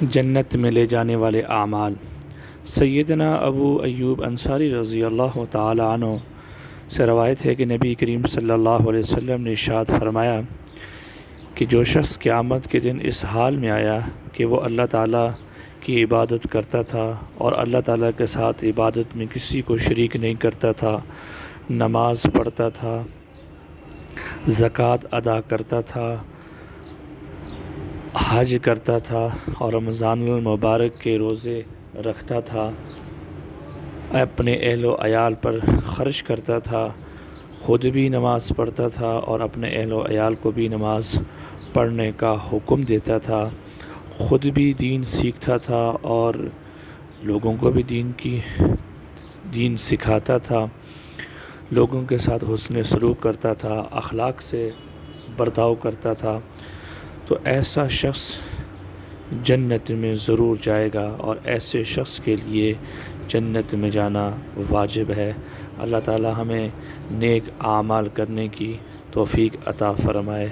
جنت میں لے جانے والے اعمال۔ سیدنا ابو ایوب انصاری رضی اللہ تعالی عنہ سے روایت ہے کہ نبی کریم صلی اللہ علیہ وسلم نے ارشاد فرمایا کہ جو شخص قیامت کے دن اس حال میں آیا کہ وہ اللہ تعالیٰ کی عبادت کرتا تھا اور اللہ تعالیٰ کے ساتھ عبادت میں کسی کو شریک نہیں کرتا تھا، نماز پڑھتا تھا، زکوٰۃ ادا کرتا تھا، حج کرتا تھا اور رمضان المبارک کے روزے رکھتا تھا، اپنے اہل و عیال پر خرچ کرتا تھا، خود بھی نماز پڑھتا تھا اور اپنے اہل و عیال کو بھی نماز پڑھنے کا حکم دیتا تھا، خود بھی دین سیکھتا تھا اور لوگوں کو بھی دین سکھاتا تھا، لوگوں کے ساتھ حسن سلوک کرتا تھا، اخلاق سے برتاؤ کرتا تھا، تو ایسا شخص جنت میں ضرور جائے گا اور ایسے شخص کے لیے جنت میں جانا واجب ہے۔ اللہ تعالی ہمیں نیک اعمال کرنے کی توفیق عطا فرمائے۔